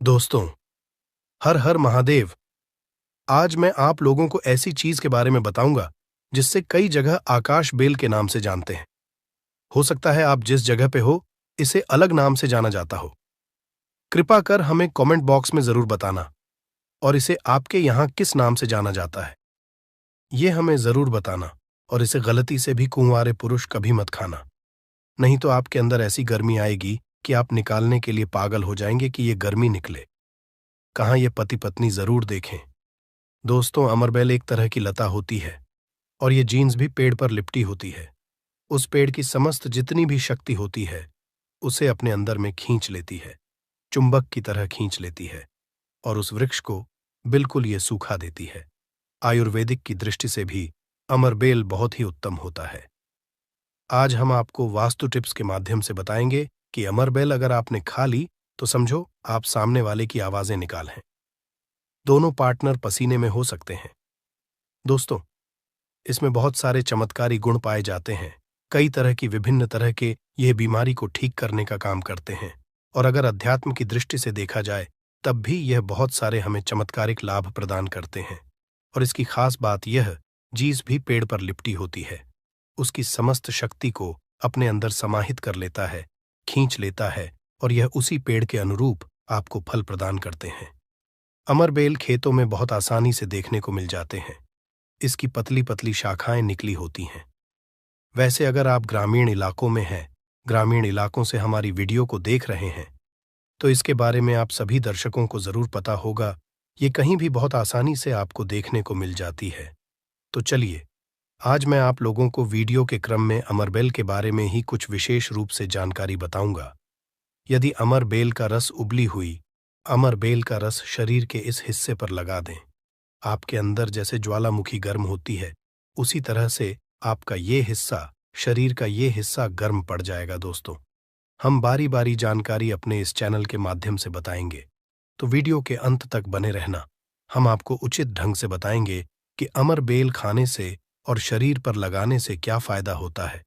दोस्तों, हर हर महादेव। आज मैं आप लोगों को ऐसी चीज के बारे में बताऊंगा जिससे कई जगह आकाश बेल के नाम से जानते हैं। हो सकता है आप जिस जगह पे हो इसे अलग नाम से जाना जाता हो। कृपा कर हमें कमेंट बॉक्स में जरूर बताना और इसे आपके यहाँ किस नाम से जाना जाता है ये हमें जरूर बताना। और इसे गलती से भी कुंवारे पुरुष कभी मत खाना, नहीं तो आपके अंदर ऐसी गर्मी आएगी कि आप निकालने के लिए पागल हो जाएंगे कि ये गर्मी निकले। कहाँ ये पति पत्नी जरूर देखें। दोस्तों, अमरबेल एक तरह की लता होती है और ये जीन्स भी पेड़ पर लिपटी होती है। उस पेड़ की समस्त जितनी भी शक्ति होती है उसे अपने अंदर में खींच लेती है, चुंबक की तरह खींच लेती है और उस वृक्ष को बिल्कुल ये सूखा देती है। आयुर्वेदिक की दृष्टि से भी अमरबेल बहुत ही उत्तम होता है। आज हम आपको वास्तु टिप्स के माध्यम से बताएंगे कि अमरबेल अगर आपने खा ली तो समझो आप सामने वाले की आवाजें निकाल हैं। दोनों पार्टनर पसीने में हो सकते हैं। दोस्तों, इसमें बहुत सारे चमत्कारी गुण पाए जाते हैं। कई तरह की विभिन्न तरह के यह बीमारी को ठीक करने का काम करते हैं और अगर अध्यात्म की दृष्टि से देखा जाए तब भी यह बहुत सारे हमें चमत्कारिक लाभ प्रदान करते हैं। और इसकी खास बात यह जीस भी पेड़ पर लिपटी होती है, उसकी समस्त शक्ति को अपने अंदर समाहित कर लेता है, खींच लेता है और यह उसी पेड़ के अनुरूप आपको फल प्रदान करते हैं। अमरबेल खेतों में बहुत आसानी से देखने को मिल जाते हैं। इसकी पतली पतली शाखाएं निकली होती हैं। वैसे अगर आप ग्रामीण इलाकों में हैं, ग्रामीण इलाकों से हमारी वीडियो को देख रहे हैं, तो इसके बारे में आप सभी दर्शकों को जरूर पता होगा। ये कहीं भी बहुत आसानी से आपको देखने को मिल जाती है। तो चलिए, आज मैं आप लोगों को वीडियो के क्रम में अमरबेल के बारे में ही कुछ विशेष रूप से जानकारी बताऊंगा। यदि अमरबेल का रस उबली हुई अमरबेल का रस शरीर के इस हिस्से पर लगा दें, आपके अंदर जैसे ज्वालामुखी गर्म होती है उसी तरह से आपका ये हिस्सा, शरीर का ये हिस्सा गर्म पड़ जाएगा। दोस्तों, हम बारी बारी जानकारी अपने इस चैनल के माध्यम से बताएंगे, तो वीडियो के अंत तक बने रहना। हम आपको उचित ढंग से बताएंगे कि अमरबेल खाने से और शरीर पर लगाने से क्या फायदा होता है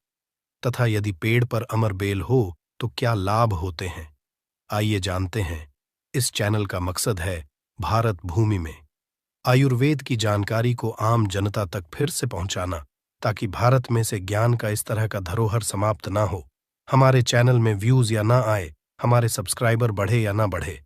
तथा यदि पेड़ पर अमरबेल हो तो क्या लाभ होते हैं। आइए जानते हैं। इस चैनल का मकसद है भारत भूमि में आयुर्वेद की जानकारी को आम जनता तक फिर से पहुंचाना, ताकि भारत में से ज्ञान का इस तरह का धरोहर समाप्त ना हो। हमारे चैनल में व्यूज या ना आए, हमारे सब्सक्राइबर बढ़े या ना बढ़े,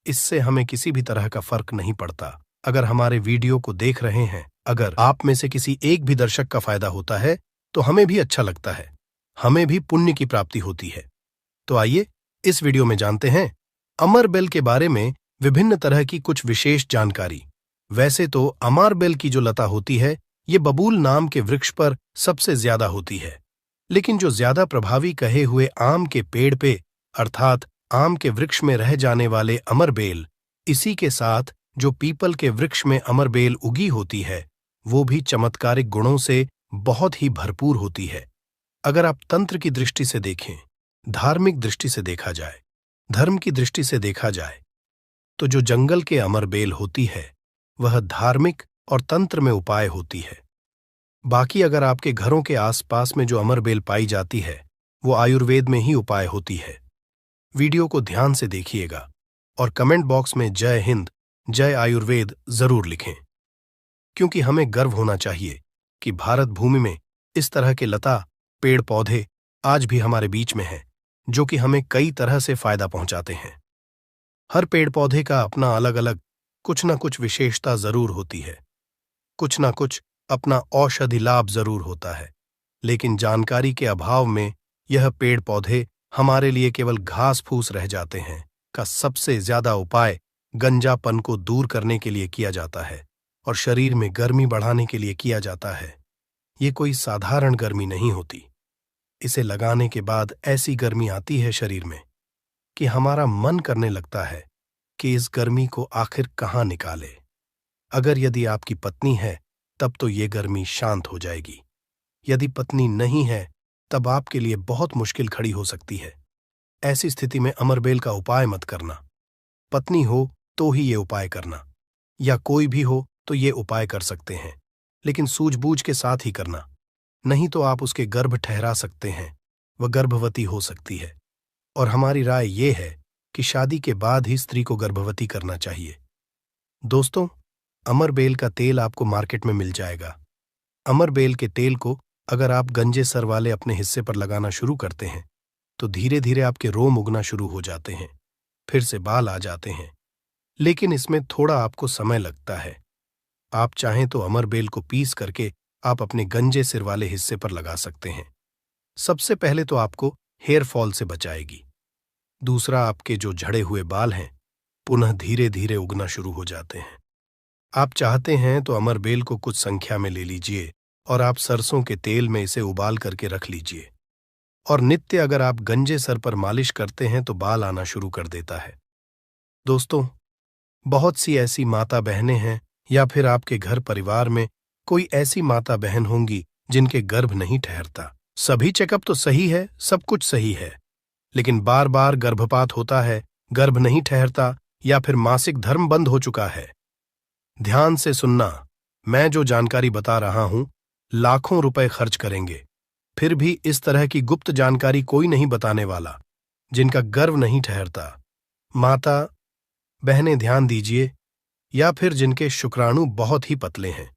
इससे हमें किसी भी तरह का फर्क नहीं पड़ता। अगर हमारे वीडियो को देख रहे हैं, अगर आप में से किसी एक भी दर्शक का फायदा होता है तो हमें भी अच्छा लगता है, हमें भी पुण्य की प्राप्ति होती है। तो आइए इस वीडियो में जानते हैं अमरबेल के बारे में विभिन्न तरह की कुछ विशेष जानकारी। वैसे तो अमरबेल की जो लता होती है ये बबूल नाम के वृक्ष पर सबसे ज्यादा होती है, लेकिन जो ज्यादा प्रभावी कहे हुए आम के पेड़ पे अर्थात आम के वृक्ष में रह जाने वाले अमरबेल, इसी के साथ जो पीपल के वृक्ष में अमरबेल उगी होती है वो भी चमत्कारिक गुणों से बहुत ही भरपूर होती है। अगर आप तंत्र की दृष्टि से देखें, धार्मिक दृष्टि से देखा जाए, धर्म की दृष्टि से देखा जाए, तो जो जंगल के अमरबेल होती है वह धार्मिक और तंत्र में उपाय होती है। बाकी अगर आपके घरों के आसपास में जो अमरबेल पाई जाती है वो आयुर्वेद में ही उपाय होती है। वीडियो को ध्यान से देखिएगा और कमेंट बॉक्स में जय हिंद, जय आयुर्वेद जरूर लिखें, क्योंकि हमें गर्व होना चाहिए कि भारत भूमि में इस तरह के लता, पेड़ पौधे आज भी हमारे बीच में हैं, जो कि हमें कई तरह से फायदा पहुंचाते हैं। हर पेड़ पौधे का अपना अलग अलग कुछ न कुछ विशेषता जरूर होती है, कुछ न कुछ अपना औषधि लाभ जरूर होता है, लेकिन जानकारी के अभाव में यह पेड़ पौधे हमारे लिए केवल घास फूस रह जाते हैं। का सबसे ज्यादा उपाय गंजापन को दूर करने के लिए किया जाता है और शरीर में गर्मी बढ़ाने के लिए किया जाता है। ये कोई साधारण गर्मी नहीं होती। इसे लगाने के बाद ऐसी गर्मी आती है शरीर में कि हमारा मन करने लगता है कि इस गर्मी को आखिर कहाँ निकाले। अगर यदि आपकी पत्नी है तब तो ये गर्मी शांत हो जाएगी, यदि पत्नी नहीं है तब आपके लिए बहुत मुश्किल खड़ी हो सकती है। ऐसी स्थिति में अमरबेल का उपाय मत करना। पत्नी हो तो ही ये उपाय करना, या कोई भी हो तो ये उपाय कर सकते हैं, लेकिन सूझबूझ के साथ ही करना, नहीं तो आप उसके गर्भ ठहरा सकते हैं, वह गर्भवती हो सकती है। और हमारी राय ये है कि शादी के बाद ही स्त्री को गर्भवती करना चाहिए। दोस्तों, अमरबेल का तेल आपको मार्केट में मिल जाएगा। अमरबेल के तेल को अगर आप गंजे सर वाले अपने हिस्से पर लगाना शुरू करते हैं तो धीरे धीरे आपके रोम उगना शुरू हो जाते हैं, फिर से बाल आ जाते हैं। लेकिन इसमें थोड़ा आपको समय लगता है। आप चाहें तो अमरबेल को पीस करके आप अपने गंजे सिर वाले हिस्से पर लगा सकते हैं। सबसे पहले तो आपको हेयर फॉल से बचाएगी। दूसरा, आपके जो झड़े हुए बाल हैं पुनः धीरे धीरे उगना शुरू हो जाते हैं। आप चाहते हैं तो अमरबेल को कुछ संख्या में ले लीजिए और आप सरसों के तेल में इसे उबाल करके रख लीजिए। और नित्य अगर आप गंजे सर पर मालिश करते हैं तो बाल आना शुरू कर देता है। दोस्तों, बहुत सी ऐसी माता बहनें हैं या फिर आपके घर परिवार में कोई ऐसी माता बहन होंगी जिनके गर्भ नहीं ठहरता। सभी चेकअप तो सही है, सब कुछ सही है, लेकिन बार बार गर्भपात होता है, गर्भ नहीं ठहरता या फिर मासिक धर्म बंद हो चुका है। ध्यान से सुनना, मैं जो जानकारी बता रहा हूं लाखों रुपए खर्च करेंगे, फिर भी इस तरह की गुप्त जानकारी कोई नहीं बताने वाला। जिनका गर्भ नहीं ठहरता, माता बहनें ध्यान दीजिए, या फिर जिनके शुक्राणु बहुत ही पतले हैं,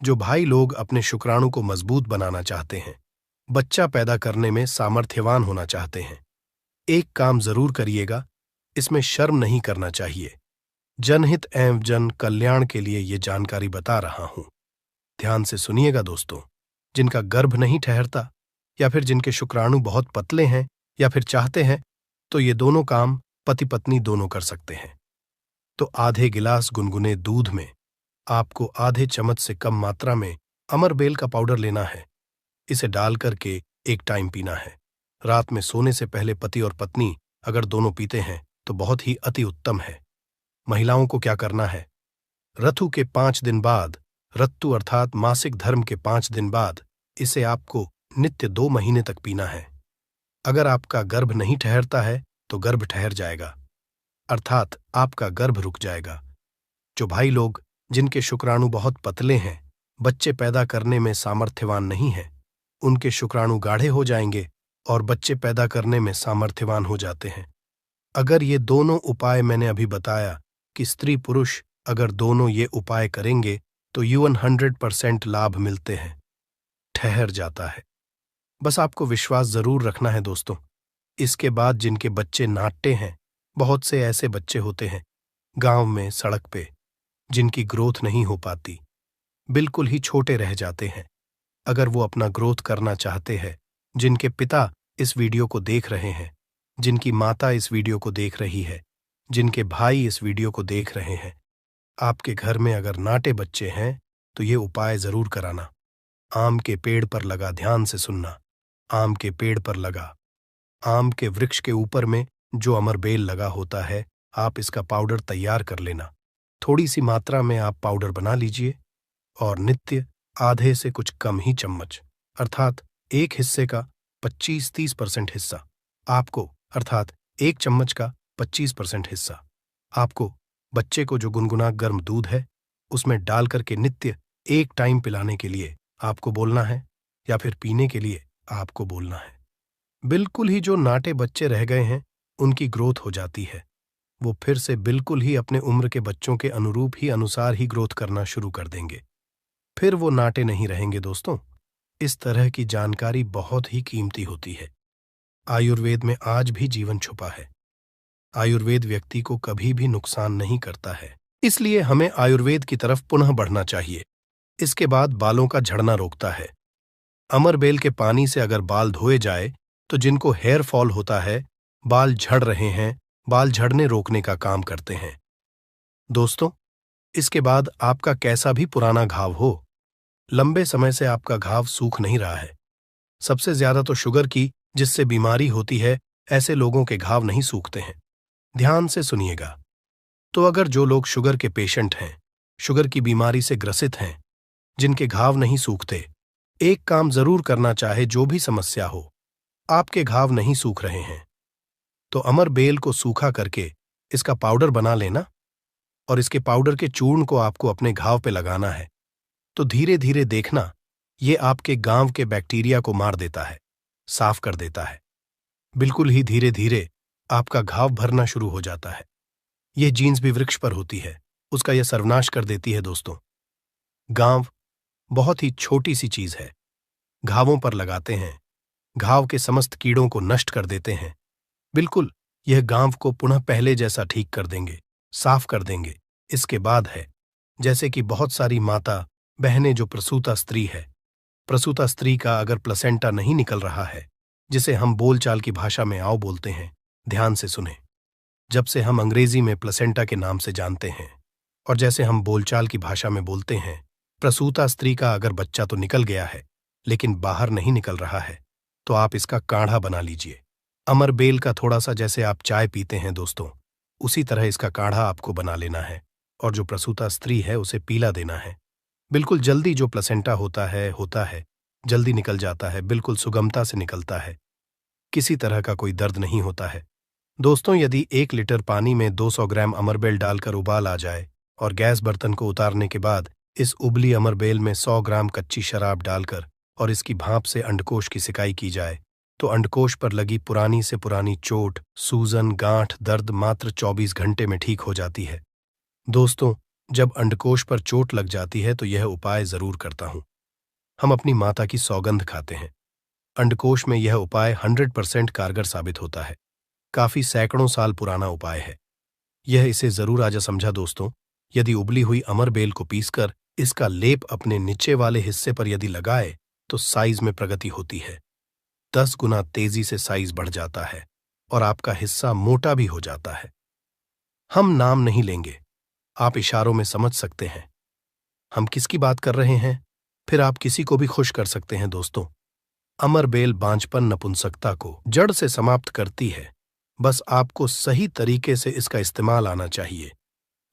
जो भाई लोग अपने शुक्राणु को मजबूत बनाना चाहते हैं, बच्चा पैदा करने में सामर्थ्यवान होना चाहते हैं, एक काम जरूर करिएगा, इसमें शर्म नहीं करना चाहिए। जनहित एवं जन कल्याण के लिए ये जानकारी बता रहा हूं। ध्यान से सुनिएगा दोस्तों, जिनका गर्भ नहीं ठहरता या फिर जिनके शुक्राणु बहुत पतले हैं या फिर चाहते हैं, तो ये दोनों काम पति पत्नी दोनों कर सकते हैं। तो आधे गिलास गुनगुने दूध में आपको आधे चम्मच से कम मात्रा में अमरबेल का पाउडर लेना है। इसे डाल करके एक टाइम पीना है। रात में सोने से पहले पति और पत्नी अगर दोनों पीते हैं तो बहुत ही अति उत्तम है। महिलाओं को क्या करना है, ऋतु के 5 दिन बाद, ऋतु अर्थात मासिक धर्म के 5 दिन बाद इसे आपको नित्य 2 महीने तक पीना है। अगर आपका गर्भ नहीं ठहरता है तो गर्भ ठहर जाएगा, अर्थात आपका गर्भ रुक जाएगा। जो भाई लोग जिनके शुक्राणु बहुत पतले हैं, बच्चे पैदा करने में सामर्थ्यवान नहीं हैं, उनके शुक्राणु गाढ़े हो जाएंगे और बच्चे पैदा करने में सामर्थ्यवान हो जाते हैं। अगर ये दोनों उपाय मैंने अभी बताया कि स्त्री पुरुष अगर दोनों ये उपाय करेंगे तो युवन 100% लाभ मिलते हैं, ठहर जाता है। बस आपको विश्वास जरूर रखना है दोस्तों। इसके बाद जिनके बच्चे नाट्य हैं, बहुत से ऐसे बच्चे होते हैं गांव में, सड़क पे, जिनकी ग्रोथ नहीं हो पाती, बिल्कुल ही छोटे रह जाते हैं। अगर वो अपना ग्रोथ करना चाहते हैं, जिनके पिता इस वीडियो को देख रहे हैं, जिनकी माता इस वीडियो को देख रही है, जिनके भाई इस वीडियो को देख रहे हैं, आपके घर में अगर नाटे बच्चे हैं तो ये उपाय जरूर कराना। आम के पेड़ पर लगा, ध्यान से सुनना, आम के पेड़ पर लगा, आम के वृक्ष के ऊपर में जो अमरबेल लगा होता है, आप इसका पाउडर तैयार कर लेना। थोड़ी सी मात्रा में आप पाउडर बना लीजिए और नित्य आधे से कुछ कम ही चम्मच, अर्थात एक हिस्से का 25-30% हिस्सा आपको, अर्थात एक चम्मच का 25% हिस्सा आपको बच्चे को जो गुनगुना गर्म दूध है उसमें डाल करके नित्य एक टाइम पिलाने के लिए आपको बोलना है, या फिर पीने के लिए आपको बोलना है। बिल्कुल ही जो नाटे बच्चे रह गए हैं उनकी ग्रोथ हो जाती है, वो फिर से बिल्कुल ही अपने उम्र के बच्चों के अनुरूप ही अनुसार ही ग्रोथ करना शुरू कर देंगे, फिर वो नाटे नहीं रहेंगे। दोस्तों, इस तरह की जानकारी बहुत ही कीमती होती है। आयुर्वेद में आज भी जीवन छुपा है। आयुर्वेद व्यक्ति को कभी भी नुकसान नहीं करता है, इसलिए हमें आयुर्वेद की तरफ पुनः बढ़ना चाहिए। इसके बाद बालों का झड़ना रोकता है। अमरबेल के पानी से अगर बाल धोए जाए तो जिनको हेयर फॉल होता है, बाल झड़ रहे हैं, बाल झड़ने रोकने का काम करते हैं। दोस्तों, इसके बाद आपका कैसा भी पुराना घाव हो, लंबे समय से आपका घाव सूख नहीं रहा है, सबसे ज्यादा तो शुगर की जिससे बीमारी होती है, ऐसे लोगों के घाव नहीं सूखते हैं। ध्यान से सुनिएगा। तो अगर जो लोग शुगर के पेशेंट हैं, शुगर की बीमारी से ग्रसित हैं, जिनके घाव नहीं सूखते, एक काम जरूर करना चाहे, जो भी समस्या हो, आपके घाव नहीं सूख रहे हैं तो अमरबेल को सूखा करके इसका पाउडर बना लेना और इसके पाउडर के चूर्ण को आपको अपने घाव पे लगाना है। तो धीरे धीरे देखना, ये आपके गांव के बैक्टीरिया को मार देता है, साफ कर देता है। बिल्कुल ही धीरे धीरे आपका घाव भरना शुरू हो जाता है। यह जीन्स भी वृक्ष पर होती है, उसका यह सर्वनाश कर देती है दोस्तों। गांव बहुत ही छोटी सी चीज है, घावों पर लगाते हैं, घाव के समस्त कीड़ों को नष्ट कर देते हैं। बिल्कुल, यह गांव को पुनः पहले जैसा ठीक कर देंगे, साफ कर देंगे। इसके बाद है, जैसे कि बहुत सारी माता बहनें जो प्रसूता स्त्री है, प्रसूता स्त्री का अगर प्लेसेंटा नहीं निकल रहा है, जिसे हम बोलचाल की भाषा में आओ बोलते हैं, ध्यान से सुने। जब से हम अंग्रेजी में प्लेसेंटा के नाम से जानते हैं और जैसे हम बोलचाल की भाषा में बोलते हैं, प्रसूता स्त्री का अगर बच्चा तो निकल गया है लेकिन बाहर नहीं निकल रहा है, तो आप इसका काढ़ा बना लीजिए। अमर बेल का थोड़ा सा जैसे आप चाय पीते हैं दोस्तों, उसी तरह इसका काढ़ा आपको बना लेना है और जो प्रसूता स्त्री है उसे पीला देना है। बिल्कुल जल्दी जो प्लेसेंटा होता है, जल्दी निकल जाता है, बिल्कुल सुगमता से निकलता है, किसी तरह का कोई दर्द नहीं होता है। दोस्तों, यदि 1 लीटर पानी में 200 ग्राम अमरबेल डालकर उबाल आ जाए और गैस बर्तन को उतारने के बाद इस उबली अमरबेल में 100 ग्राम कच्ची शराब डालकर और इसकी भाप से अंडकोश की सिकाई की जाए, तो अंडकोश पर लगी पुरानी से पुरानी चोट, सूजन, गांठ, दर्द मात्र 24 घंटे में ठीक हो जाती है। दोस्तों, जब अंडकोश पर चोट लग जाती है तो यह उपाय जरूर करता हूं। हम अपनी माता की सौगंध खाते हैं। अंडकोश में यह उपाय 100% कारगर साबित होता है। काफी सैकड़ों साल पुराना उपाय है यह, इसे जरूर आजा समझा दोस्तों। यदि उबली हुई अमरबेल को पीसकर इसका लेप अपने नीचे वाले हिस्से पर यदि लगाए तो साइज में प्रगति होती है। 10 गुना तेजी से साइज बढ़ जाता है और आपका हिस्सा मोटा भी हो जाता है। हम नाम नहीं लेंगे, आप इशारों में समझ सकते हैं हम किसकी बात कर रहे हैं। फिर आप किसी को भी खुश कर सकते हैं दोस्तों। अमरबेल बांझपन, नपुंसकता को जड़ से समाप्त करती है। बस आपको सही तरीके से इसका इस्तेमाल आना चाहिए।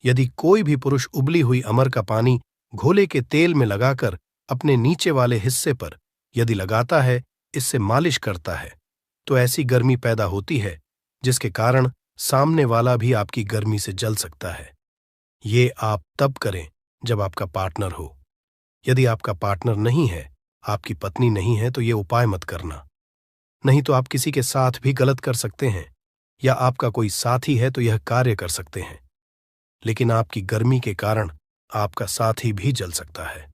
यदि कोई भी पुरुष उबली हुई अमर का पानी घोले के तेल में लगाकर अपने नीचे वाले हिस्से पर यदि लगाता है, इससे मालिश करता है, तो ऐसी गर्मी पैदा होती है जिसके कारण सामने वाला भी आपकी गर्मी से जल सकता है। ये आप तब करें जब आपका पार्टनर हो। यदि आपका पार्टनर नहीं है, आपकी पत्नी नहीं है, तो ये उपाय मत करना। नहीं तो आप किसी के साथ भी गलत कर सकते हैं, या आपका कोई साथी है तो यह कार्य कर सकते हैं, लेकिन आपकी गर्मी के कारण आपका साथी भी जल सकता है।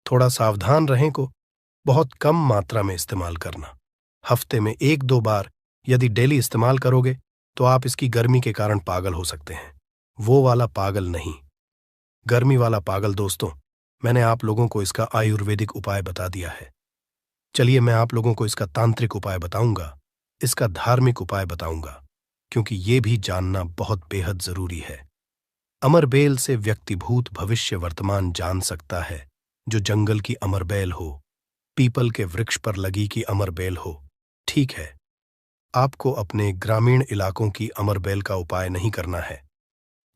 थोड़ा सावधान रहें को बहुत कम मात्रा में इस्तेमाल करना। हफ्ते में 1-2 बार यदि डेली इस्तेमाल करोगे तो आप इसकी गर्मी के कारण पागल हो सकते हैं। वो वाला पागल नहीं, गर्मी वाला पागल। दोस्तों, मैंने आप लोगों को इसका आयुर्वेदिक उपाय बता दिया है। चलिए मैं आप लोगों को इसका तांत्रिक उपाय बताऊंगा, इसका धार्मिक उपाय बताऊंगा, क्योंकि ये भी जानना बहुत बेहद जरूरी है। अमरबेल से व्यक्ति भूत, भविष्य, वर्तमान जान सकता है। जो जंगल की अमरबेल हो, पीपल के वृक्ष पर लगी की अमरबेल हो। ठीक है, आपको अपने ग्रामीण इलाकों की अमरबेल का उपाय नहीं करना है,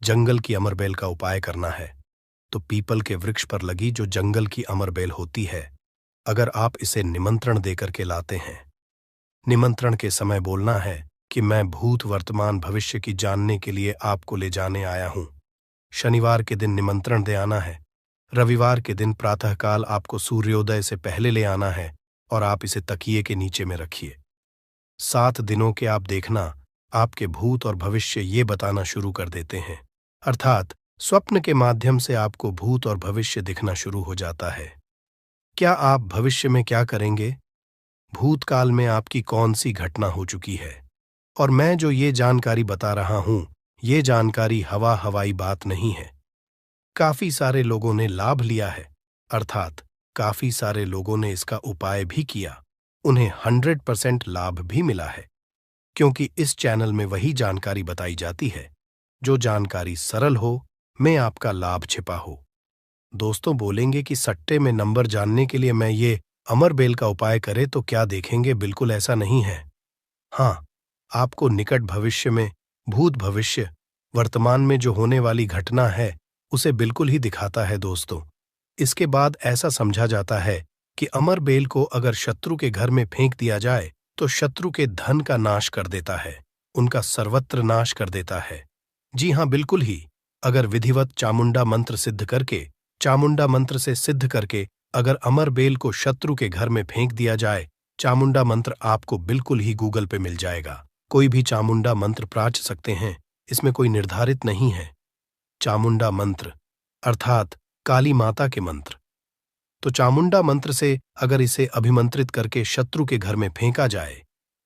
जंगल की अमरबेल का उपाय करना है। तो पीपल के वृक्ष पर लगी जो जंगल की अमरबेल होती है, अगर आप इसे निमंत्रण देकर के लाते हैं, निमंत्रण के समय बोलना है कि मैं भूत, वर्तमान, भविष्य की जानने के लिए आपको ले जाने आया हूं। शनिवार के दिन निमंत्रण दे आना है, रविवार के दिन प्रातःकाल आपको सूर्योदय से पहले ले आना है और आप इसे तकिए के नीचे में रखिए। 7 दिनों के आप देखना, आपके भूत और भविष्य ये बताना शुरू कर देते हैं, अर्थात स्वप्न के माध्यम से आपको भूत और भविष्य दिखना शुरू हो जाता है। क्या आप भविष्य में क्या करेंगे, भूतकाल में आपकी कौन सी घटना हो चुकी है, और मैं जो ये जानकारी बता रहा हूं, ये जानकारी हवाई बात नहीं है। काफी सारे लोगों ने लाभ लिया है, अर्थात काफी सारे लोगों ने इसका उपाय भी किया, उन्हें 100% लाभ भी मिला है, क्योंकि इस चैनल में वही जानकारी बताई जाती है जो जानकारी सरल हो, में आपका लाभ छिपा हो। दोस्तों बोलेंगे कि सट्टे में नंबर जानने के लिए मैं ये अमरबेल का उपाय करे तो क्या देखेंगे, बिल्कुल ऐसा नहीं है। हाँ, आपको निकट भविष्य में भूत, भविष्य, वर्तमान में जो होने वाली घटना है उसे बिल्कुल ही दिखाता है दोस्तों। इसके बाद ऐसा समझा जाता है कि अमरबेल को अगर शत्रु के घर में फेंक दिया जाए तो शत्रु के धन का नाश कर देता है, उनका सर्वत्र नाश कर देता है। जी हाँ, बिल्कुल ही। अगर विधिवत चामुंडा मंत्र सिद्ध करके, चामुंडा मंत्र से सिद्ध करके अगर अमरबेल को शत्रु के घर में फेंक दिया जाए, चामुंडा मंत्र आपको बिल्कुल ही गूगल पे मिल जाएगा। कोई भी चामुंडा मंत्र प्राच सकते हैं, इसमें कोई निर्धारित नहीं है। चामुंडा मंत्र अर्थात काली माता के मंत्र। तो चामुंडा मंत्र से अगर इसे अभिमंत्रित करके शत्रु के घर में फेंका जाए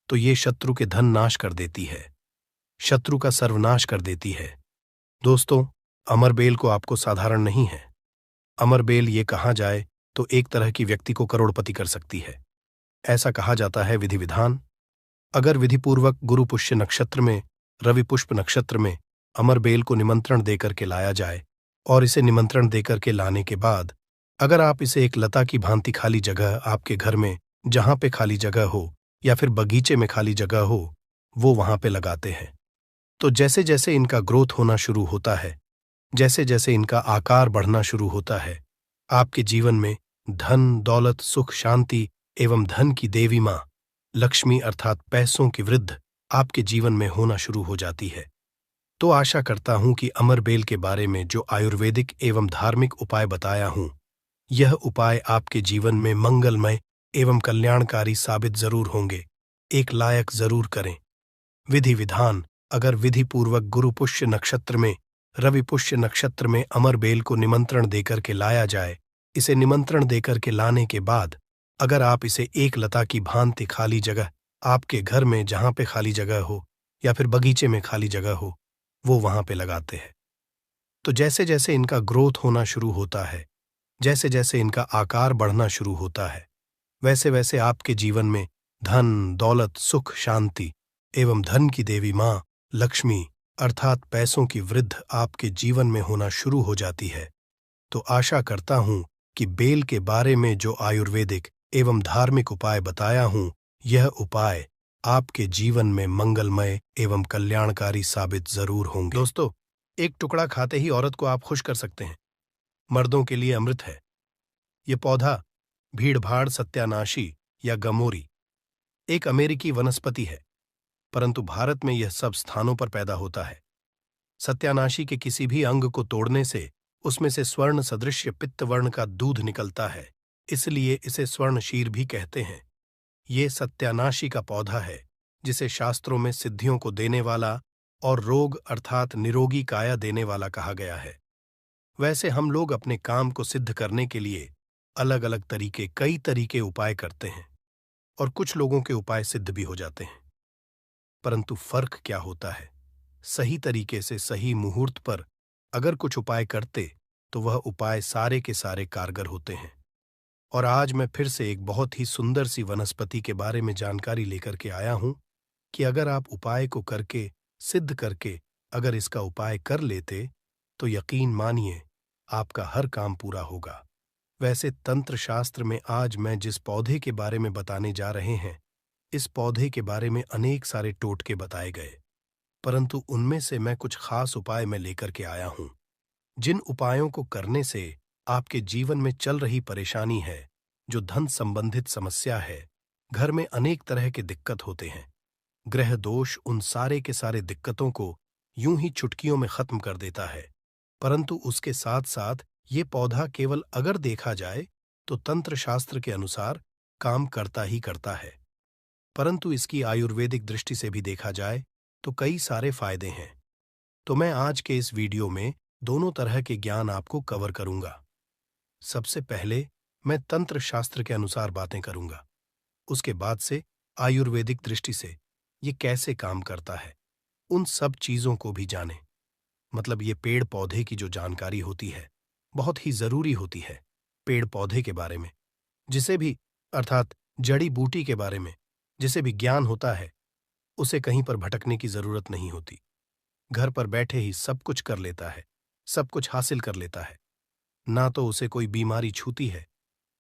तो ये शत्रु के धन नाश कर देती है, शत्रु का सर्वनाश कर देती है। दोस्तों, अमरबेल को आपको साधारण नहीं है। अमरबेल ये कहा जाए तो एक तरह की व्यक्ति को करोड़पति कर सकती है। ऐसा कहा जाता है विधि विधान। अगर विधिपूर्वक गुरु पुष्य नक्षत्र में, रवि पुष्प नक्षत्र में अमरबेल को निमंत्रण देकर के लाया जाए और इसे निमंत्रण देकर के लाने के बाद अगर आप इसे एक लता की भांति खाली जगह आपके घर में जहां पे खाली जगह हो या फिर बगीचे में खाली जगह हो, वो वहां पे लगाते हैं, तो जैसे जैसे इनका ग्रोथ होना शुरू होता है, जैसे जैसे इनका आकार बढ़ना शुरू होता है, आपके जीवन में धन, दौलत, सुख, शांति एवं धन की देवी मां लक्ष्मी अर्थात पैसों की वृद्धि आपके जीवन में होना शुरू हो जाती है। तो आशा करता हूं कि अमरबेल के बारे में जो आयुर्वेदिक एवं धार्मिक उपाय बताया हूं, यह उपाय आपके जीवन में मंगलमय एवं कल्याणकारी साबित जरूर होंगे। एक लायक जरूर करें। विधि विधान अगर विधि पूर्वक गुरु पुष्य नक्षत्र में, रवि पुष्य नक्षत्र में अमरबेल को निमंत्रण देकर के लाया जाए, इसे निमंत्रण देकर के लाने के बाद अगर आप इसे एक लता की भांति खाली जगह आपके घर में जहां पे खाली जगह हो या फिर बगीचे में खाली जगह हो, वो वहां पे लगाते हैं, तो जैसे जैसे इनका ग्रोथ होना शुरू होता है, जैसे जैसे इनका आकार बढ़ना शुरू होता है, वैसे वैसे आपके जीवन में धन, दौलत, सुख, शांति एवं धन की देवी मां लक्ष्मी अर्थात पैसों की वृद्धि आपके जीवन में होना शुरू हो जाती है। तो आशा करता हूं कि बेल के बारे में जो आयुर्वेदिक एवं धार्मिक उपाय बताया हूं, यह उपाय आपके जीवन में मंगलमय एवं कल्याणकारी साबित जरूर होंगे। दोस्तों, एक टुकड़ा खाते ही औरत को आप खुश कर सकते हैं। मर्दों के लिए अमृत है। ये पौधा भीड़भाड़, सत्यानाशी या गमोरी एक अमेरिकी वनस्पति है, परंतु भारत में यह सब स्थानों पर पैदा होता है। सत्यानाशी के किसी भी अंग को तोड़ने से उसमें से स्वर्ण सदृश्य पित्त वर्ण का दूध निकलता है, इसलिए इसे स्वर्णशीर भी कहते हैं। ये सत्यानाशी का पौधा है जिसे शास्त्रों में सिद्धियों को देने वाला और रोग अर्थात निरोगी काया देने वाला कहा गया है। वैसे हम लोग अपने काम को सिद्ध करने के लिए अलग अलग तरीके, कई तरीके उपाय करते हैं और कुछ लोगों के उपाय सिद्ध भी हो जाते हैं, परंतु फर्क क्या होता है? सही तरीके से सही मुहूर्त पर अगर कुछ उपाय करते तो वह उपाय सारे के सारे कारगर होते हैं। और आज मैं फिर से एक बहुत ही सुंदर सी वनस्पति के बारे में जानकारी लेकर के आया हूं कि अगर आप उपाय को करके, सिद्ध करके अगर इसका उपाय कर लेते तो यकीन मानिए आपका हर काम पूरा होगा। वैसे तंत्र शास्त्र में आज मैं जिस पौधे के बारे में बताने जा रहे हैं, इस पौधे के बारे में अनेक सारे टोटके बताए गए, परंतु उनमें से मैं कुछ खास उपाय मैं लेकर के आया हूं, जिन उपायों को करने से आपके जीवन में चल रही परेशानी है, जो धन संबंधित समस्या है, घर में अनेक तरह के दिक्कत होते हैं, ग्रह दोष उन सारे के सारे दिक्कतों को यूं ही चुटकियों में खत्म कर देता है। परंतु उसके साथ साथ ये पौधा केवल अगर देखा जाए तो तंत्र शास्त्र के अनुसार काम करता ही करता है, परंतु इसकी आयुर्वेदिक दृष्टि से भी देखा जाए तो कई सारे फायदे हैं। तो मैं आज के इस वीडियो में दोनों तरह के ज्ञान आपको कवर करूंगा। सबसे पहले मैं तंत्र शास्त्र के अनुसार बातें करूंगा, उसके बाद से आयुर्वेदिक दृष्टि से ये कैसे काम करता है, उन सब चीजों को भी जानें। मतलब ये पेड़ पौधे की जो जानकारी होती है बहुत ही जरूरी होती है। पेड़ पौधे के बारे में जिसे भी अर्थात जड़ी बूटी के बारे में जिसे भी ज्ञान होता है, उसे कहीं पर भटकने की जरूरत नहीं होती। घर पर बैठे ही सब कुछ कर लेता है, सब कुछ हासिल कर लेता है। ना तो उसे कोई बीमारी छूती है,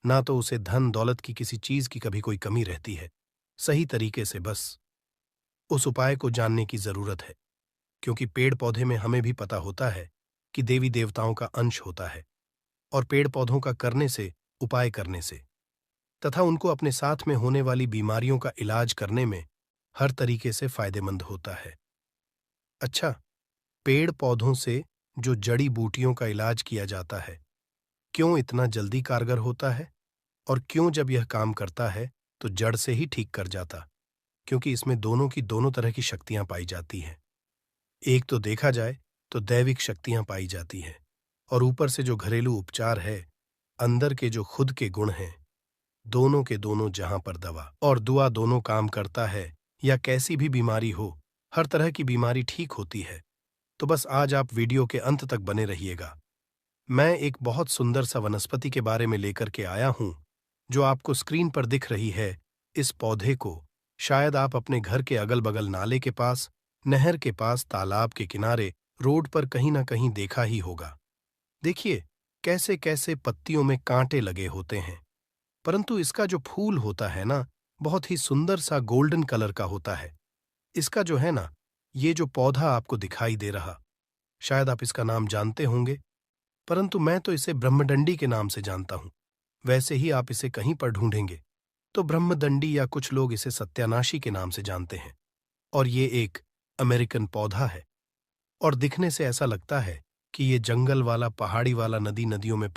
ना तो उसे धन दौलत की किसी चीज की कभी कोई कमी रहती है। सही तरीके से बस उस उपाय को जानने की जरूरत है, क्योंकि पेड़ पौधे में हमें भी पता होता है कि देवी देवताओं का अंश होता है और पेड़ पौधों का करने से, उपाय करने से तथा उनको अपने साथ में होने वाली बीमारियों का इलाज करने में हर तरीके से फायदेमंद होता है। अच्छा, पेड़ पौधों से जो जड़ी बूटियों का इलाज किया जाता है, क्यों इतना जल्दी कारगर होता है और क्यों जब यह काम करता है तो जड़ से ही ठीक कर जाता? क्योंकि इसमें दोनों की दोनों तरह की शक्तियां पाई जाती हैं। एक तो देखा जाए तो दैविक शक्तियां पाई जाती हैं, और ऊपर से जो घरेलू उपचार है, अंदर के जो खुद के गुण हैं, दोनों के दोनों जहां पर दवा और दुआ दोनों काम करता है, या कैसी भी बीमारी हो, हर तरह की बीमारी ठीक होती है। तो बस आज आप वीडियो के अंत तक बने रहिएगा। मैं एक बहुत सुंदर सा वनस्पति के बारे में लेकर के आया हूं, जो आपको स्क्रीन पर दिख रही है। इस पौधे को शायद आप अपने घर के अगल बगल नाले के पास, नहर के पास, तालाब के किनारे, रोड पर कहीं ना कहीं देखा ही होगा। देखिए कैसे कैसे पत्तियों में कांटे लगे होते हैं, परंतु इसका जो फूल होता है ना, बहुत ही सुंदर सा गोल्डन कलर का होता है। इसका जो है ना, ये जो पौधा आपको दिखाई दे रहा, शायद आप इसका नाम जानते होंगे, परंतु मैं तो इसे ब्रह्मदंडी के नाम से जानता हूं। वैसे ही आप इसे कहीं पर ढूंढेंगे तो ब्रह्मदंडी, या कुछ लोग इसे सत्यानाशी के नाम से जानते हैं। और ये एक अमेरिकन पौधा है, और दिखने से ऐसा लगता है कि ये जंगल वाला, पहाड़ी वाला, नदियों में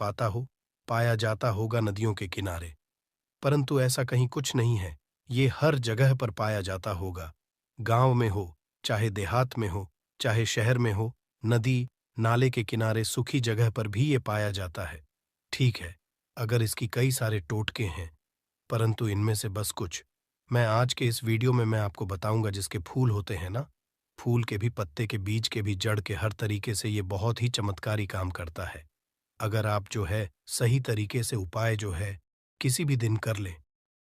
पाया जाता होगा, नदियों के किनारे। परंतु ऐसा कहीं कुछ नहीं है। ये हर जगह पर पाया जाता होगा, गांव में हो, चाहे देहात में हो, चाहे शहर में हो, नदी नाले के किनारे, सूखी जगह पर भी ये पाया जाता है। ठीक है, अगर इसकी कई सारे टोटके हैं, परंतु इनमें से बस कुछ मैं आज के इस वीडियो में मैं आपको बताऊंगा। जिसके फूल होते हैं ना, फूल के भी, पत्ते के, बीज के भी, जड़ के, हर तरीके से ये बहुत ही चमत्कारी काम करता है। अगर आप जो है सही तरीके से उपाय जो है किसी भी दिन कर लें,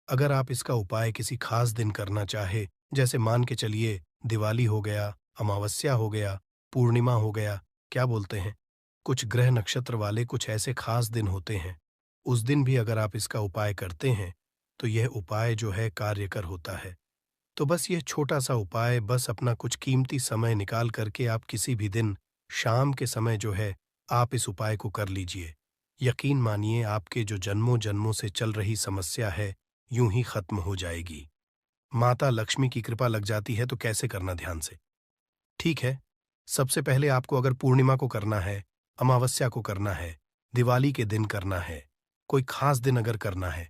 अगर आप इसका उपाय किसी खास दिन करना चाहे, जैसे मान के चलिए दिवाली हो गया, अमावस्या हो गया, पूर्णिमा हो गया, क्या बोलते हैं, कुछ ग्रह नक्षत्र वाले कुछ ऐसे खास दिन होते हैं, उस दिन भी अगर आप इसका उपाय करते हैं तो यह उपाय जो है कार्यकर होता है। तो बस यह छोटा सा उपाय, बस अपना कुछ कीमती समय निकाल करके आप किसी भी दिन शाम के समय जो है आप इस उपाय को कर लीजिए। यकीन मानिए, आपके जो जन्मों जन्मों से चल रही समस्या है, यूं ही खत्म हो जाएगी। माता लक्ष्मी की कृपा लग जाती है। तो कैसे करना, ध्यान से। ठीक है, सबसे पहले आपको अगर पूर्णिमा को करना है, अमावस्या को करना है, दिवाली के दिन करना है, कोई खास दिन अगर करना है,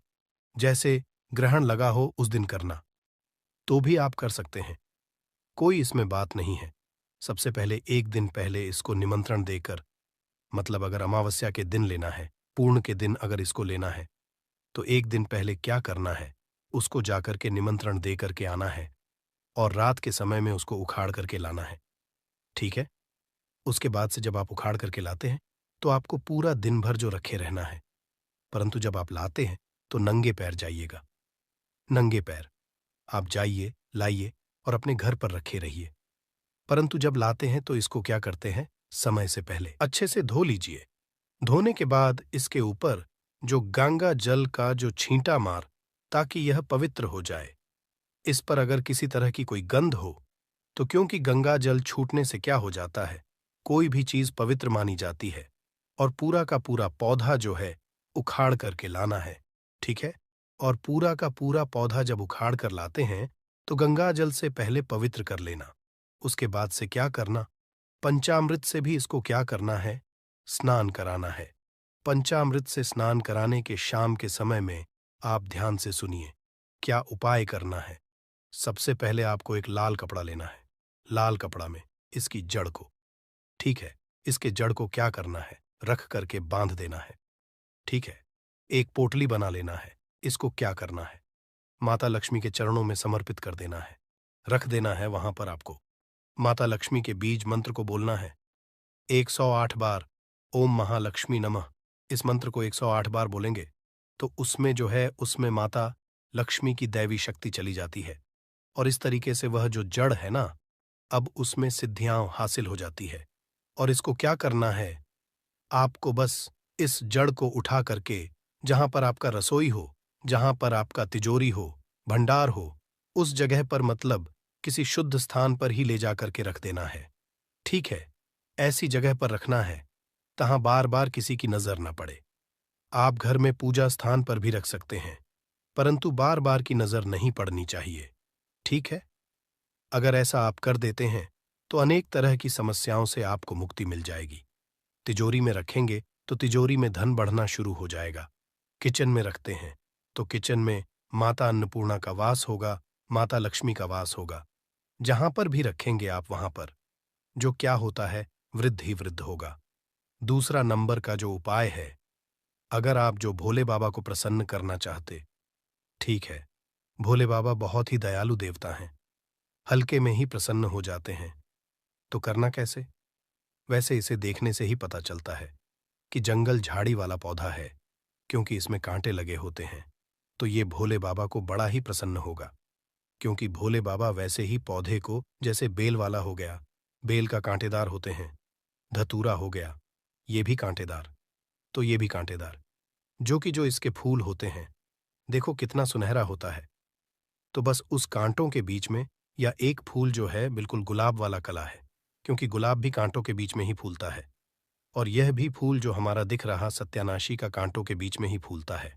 जैसे ग्रहण लगा हो उस दिन करना, तो भी आप कर सकते हैं। कोई इसमें बात नहीं है। सबसे पहले एक दिन पहले इसको निमंत्रण देकर, मतलब अगर अमावस्या के दिन लेना है, पूर्ण के दिन अगर इसको लेना है, तो एक दिन पहले क्या करना है, उसको जाकर के निमंत्रण दे करके आना है, और रात के समय में उसको उखाड़ करके लाना है। ठीक है, उसके बाद से जब आप उखाड़ करके लाते हैं तो आपको पूरा दिन भर जो रखे रहना है, परंतु जब आप लाते हैं तो नंगे पैर जाइएगा। नंगे पैर आप जाइए, लाइए और अपने घर पर रखे रहिए। परंतु जब लाते हैं तो इसको क्या करते हैं, समय से पहले अच्छे से धो लीजिए। धोने के बाद इसके ऊपर जो गंगा जल का जो छींटा मार, ताकि यह पवित्र हो जाए। इस पर अगर किसी तरह की कोई गंध हो, तो क्योंकि गंगा जल छूटने से क्या हो जाता है, कोई भी चीज पवित्र मानी जाती है, और पूरा का पूरा पौधा जो है उखाड़ करके लाना है। ठीक है, और पूरा का पूरा पौधा जब उखाड़ कर लाते हैं तो गंगा जल से पहले पवित्र कर लेना। उसके बाद से क्या करना, पंचामृत से भी इसको क्या करना है, स्नान कराना है। पंचामृत से स्नान कराने के शाम के समय में आप ध्यान से सुनिए क्या उपाय करना है। सबसे पहले आपको एक लाल कपड़ा लेना है। लाल कपड़ा में इसकी जड़ को, ठीक है, इसके जड़ को क्या करना है, रख करके बांध देना है। ठीक है, एक पोटली बना लेना है। इसको क्या करना है, माता लक्ष्मी के चरणों में समर्पित कर देना है, रख देना है वहां पर। आपको माता लक्ष्मी के बीज मंत्र को बोलना है 108 बार, ओम महालक्ष्मी नमः। इस मंत्र को 108 बार बोलेंगे तो उसमें जो है, उसमें माता लक्ष्मी की दैवी शक्ति चली जाती है, और इस तरीके से वह जो जड़ है ना, अब उसमें सिद्धियां हासिल हो जाती है। और इसको क्या करना है, आपको बस इस जड़ को उठा करके जहां पर आपका रसोई हो, जहां पर आपका तिजोरी हो, भंडार हो, उस जगह पर, मतलब किसी शुद्ध स्थान पर ही ले जा करके रख देना है। ठीक है, ऐसी जगह पर रखना है तहां बार बार किसी की नजर न पड़े। आप घर में पूजा स्थान पर भी रख सकते हैं, परंतु बार बार की नजर नहीं पड़नी चाहिए। ठीक है, अगर ऐसा आप कर देते हैं तो अनेक तरह की समस्याओं से आपको मुक्ति मिल जाएगी। तिजोरी में रखेंगे तो तिजोरी में धन बढ़ना शुरू हो जाएगा। किचन में रखते हैं तो किचन में माता अन्नपूर्णा का वास होगा, माता लक्ष्मी का वास होगा। जहां पर भी रखेंगे आप वहां पर जो क्या होता है, वृद्ध ही वृद्ध होगा। दूसरा नंबर का जो उपाय है, अगर आप जो भोले बाबा को प्रसन्न करना चाहते, ठीक है, भोले बाबा बहुत ही दयालु देवता हैं, हल्के में ही प्रसन्न हो जाते हैं। तो करना कैसे? वैसे इसे देखने से ही पता चलता है कि जंगल झाड़ी वाला पौधा है, क्योंकि इसमें कांटे लगे होते हैं। तो ये भोले बाबा को बड़ा ही प्रसन्न होगा, क्योंकि भोले बाबा वैसे ही पौधे को, जैसे बेल वाला हो गया, बेल का कांटेदार होते हैं, धतूरा हो गया, ये भी कांटेदार, तो ये भी कांटेदार, जो इसके फूल होते हैं, देखो कितना सुनहरा होता है। तो बस उस कांटों के बीच में, या एक फूल जो है बिल्कुल गुलाब वाला कला है, क्योंकि गुलाब भी कांटों के बीच में ही फूलता है, और यह भी फूल जो हमारा दिख रहा सत्यानाशी का कांटों के बीच में ही फूलता है।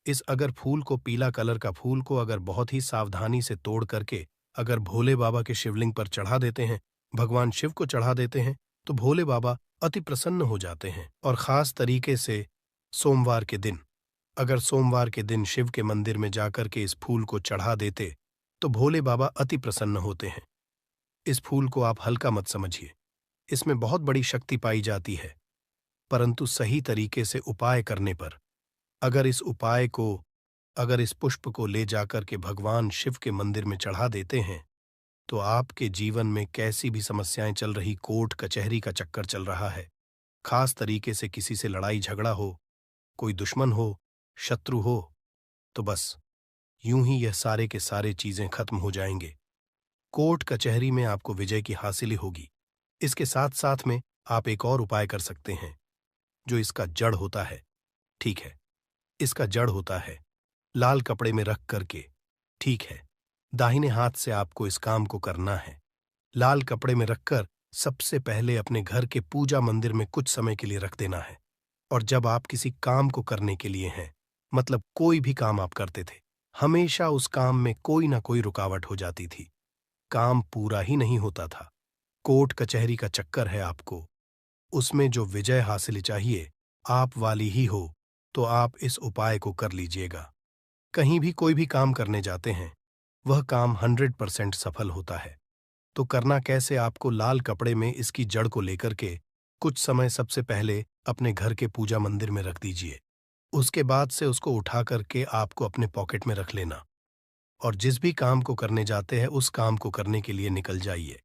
इस अगर फूल को, पीला कलर का फूल को अगर बहुत ही सावधानी से तोड़ करके अगर भोले बाबा के शिवलिंग पर चढ़ा देते हैं, भगवान शिव को चढ़ा देते हैं, तो भोले बाबा अति प्रसन्न हो जाते हैं। और खास तरीके से सोमवार के दिन, अगर सोमवार के दिन शिव के मंदिर में जाकर के इस फूल को चढ़ा देते, तो भोले बाबा अति प्रसन्न होते हैं। इस फूल को आप हल्का मत समझिए, इसमें बहुत बड़ी शक्ति पाई जाती है, परंतु सही तरीके से उपाय करने पर, अगर इस पुष्प को ले जाकर के भगवान शिव के मंदिर में चढ़ा देते हैं, तो आपके जीवन में कैसी भी समस्याएं चल रही, कोर्ट कचहरी का चक्कर चल रहा है, खास तरीके से किसी से लड़ाई झगड़ा हो, कोई दुश्मन हो, शत्रु हो, तो बस यूं ही यह सारे के सारे चीजें खत्म हो जाएंगे। कोर्ट कचहरी में आपको विजय की हासिल होगी। इसके साथ साथ में आप एक और उपाय कर सकते हैं, जो इसका जड़ होता है, ठीक है, इसका जड़ होता है लाल कपड़े में रख करके, ठीक है, दाहिने हाथ से आपको इस काम को करना है। लाल कपड़े में रखकर सबसे पहले अपने घर के पूजा मंदिर में कुछ समय के लिए रख देना है। और जब आप किसी काम को करने के लिए हैं, मतलब कोई भी काम आप करते थे, हमेशा उस काम में कोई ना कोई रुकावट हो जाती थी, काम पूरा ही नहीं होता था, कोर्ट कचहरी का चक्कर है आपको, उसमें जो विजय हासिल चाहिए आप वाली ही हो, तो आप इस उपाय को कर लीजिएगा। कहीं भी कोई भी काम करने जाते हैं, वह काम 100% सफल होता है। तो करना कैसे? आपको लाल कपड़े में इसकी जड़ को लेकर के कुछ समय सबसे पहले अपने घर के पूजा मंदिर में रख दीजिए। उसके बाद से उसको उठा करके आपको अपने पॉकेट में रख लेना, और जिस भी काम को करने जाते हैं उस काम को करने के लिए निकल जाइए।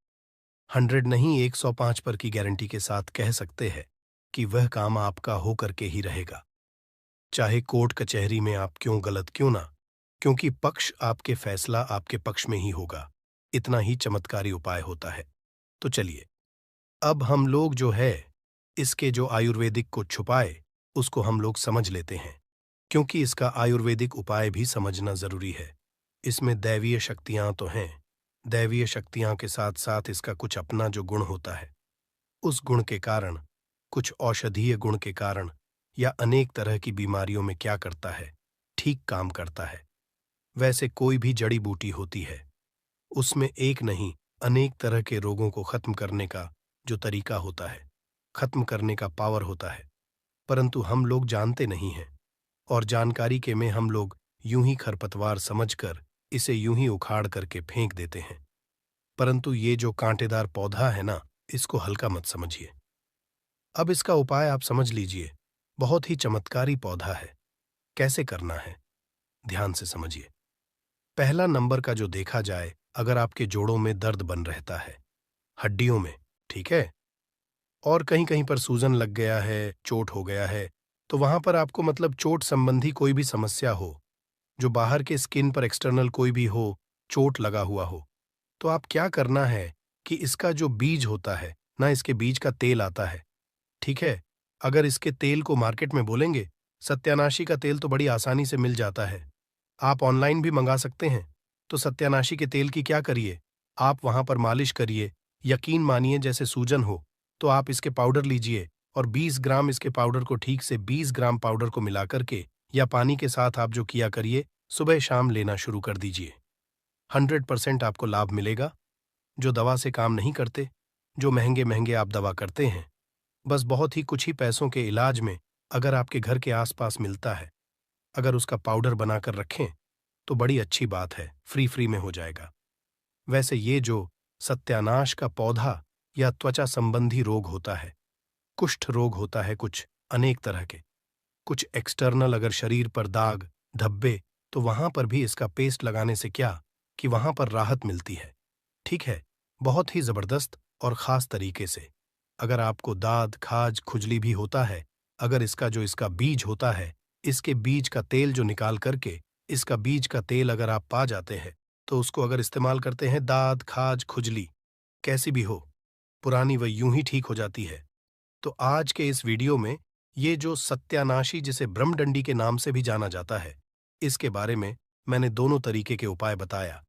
100 नहीं, 105 पर की गारंटी के साथ कह सकते हैं कि वह काम आपका हो करके ही रहेगा, चाहे कोर्ट कचहरी में आप क्यों गलत क्यों ना, क्योंकि पक्ष आपके फैसला आपके पक्ष में ही होगा। इतना ही चमत्कारी उपाय होता है। तो चलिए, अब हम लोग जो है इसके जो आयुर्वेदिक को छुपाए उसको हम लोग समझ लेते हैं, क्योंकि इसका आयुर्वेदिक उपाय भी समझना जरूरी है। इसमें दैवीय शक्तियां तो हैं, दैवीय शक्तियां के साथ साथ इसका कुछ अपना जो गुण होता है, उस गुण के कारण, कुछ औषधीय गुण के कारण, या अनेक तरह की बीमारियों में क्या करता है, ठीक काम करता है। वैसे कोई भी जड़ी बूटी होती है, उसमें एक नहीं अनेक तरह के रोगों को खत्म करने का जो तरीका होता है, खत्म करने का पावर होता है, परंतु हम लोग जानते नहीं हैं, और जानकारी के में हम लोग यूं ही खरपतवार समझकर इसे यूं ही उखाड़ करके फेंक देते हैं। परंतु ये जो कांटेदार पौधा है ना, इसको हल्का मत समझिए। अब इसका उपाय आप समझ लीजिए, बहुत ही चमत्कारी पौधा है। कैसे करना है, ध्यान से समझिए। पहला नंबर का जो देखा जाए, अगर आपके जोड़ों में दर्द बन रहता है, हड्डियों में, ठीक है, और कहीं कहीं पर सूजन लग गया है, चोट हो गया है, तो वहां पर आपको, मतलब चोट संबंधी कोई भी समस्या हो, जो बाहर के स्किन पर एक्सटर्नल कोई भी हो, चोट लगा हुआ हो, तो आप क्या करना है कि इसका जो बीज होता है ना, इसके बीज का तेल आता है, ठीक है, अगर इसके तेल को मार्केट में बोलेंगे, सत्यानाशी का तेल तो बड़ी आसानी से मिल जाता है, आप ऑनलाइन भी मंगा सकते हैं। तो सत्यानाशी के तेल की क्या करिए, आप वहां पर मालिश करिए, यकीन मानिए जैसे सूजन हो, तो आप इसके पाउडर लीजिए, और 20 ग्राम इसके पाउडर को, ठीक से 20 ग्राम पाउडर को मिला करके या पानी के साथ आप जो किया करिए, सुबह शाम लेना शुरू कर दीजिए। 100% आपको लाभ मिलेगा। जो दवा से काम नहीं करते, जो महंगे महंगे आप दवा करते हैं, बस बहुत ही कुछ ही पैसों के इलाज में अगर आपके घर के आसपास मिलता है, अगर उसका पाउडर बनाकर रखें, तो बड़ी अच्छी बात है, फ्री में हो जाएगा। वैसे ये जो सत्यानाश का पौधा या त्वचा संबंधी रोग होता है, कुष्ठ रोग होता है, कुछ अनेक तरह के, कुछ एक्सटर्नल, अगर शरीर पर दाग धब्बे, तो वहां पर भी इसका पेस्ट लगाने से क्या कि वहां पर राहत मिलती है। ठीक है, बहुत ही जबरदस्त और खास तरीके से। अगर आपको दाद खाज खुजली भी होता है, अगर इसका बीज होता है, इसके बीज का तेल जो निकाल करके, इसका बीज का तेल अगर आप पा जाते हैं, तो उसको अगर इस्तेमाल करते हैं, दाद खाज खुजली कैसी भी हो, पुरानी वह यूं ही ठीक हो जाती है। तो आज के इस वीडियो में ये जो सत्यानाशी, जिसे ब्रह्मडंडी के नाम से भी जाना जाता है, इसके बारे में मैंने दोनों तरीके के उपाय बताया।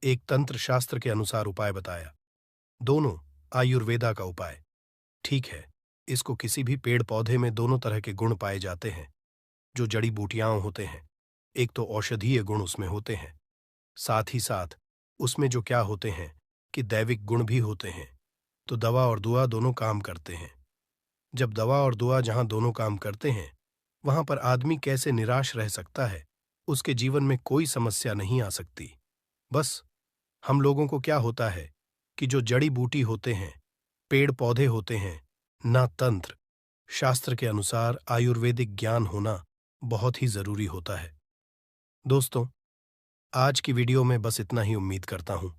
एक तंत्र शास्त्र के अनुसार उपाय बताया, दोनों आयुर्वेदा का उपाय। ठीक है, इसको किसी भी पेड़ पौधे में दोनों तरह के गुण पाए जाते हैं जो जड़ी बूटियां होते हैं। एक तो औषधीय गुण उसमें होते हैं, साथ ही साथ उसमें जो क्या होते हैं कि दैविक गुण भी होते हैं। तो दवा और दुआ दोनों काम करते हैं। जब दवा और दुआ जहां दोनों काम करते हैं, वहां पर आदमी कैसे निराश रह सकता है, उसके जीवन में कोई समस्या नहीं आ सकती। बस हम लोगों को क्या होता है कि जो जड़ी बूटी होते हैं, पेड़ पौधे होते हैं, ना तंत्र शास्त्र के अनुसार आयुर्वेदिक ज्ञान होना बहुत ही जरूरी होता है। दोस्तों, आज की वीडियो में बस इतना ही उम्मीद करता हूं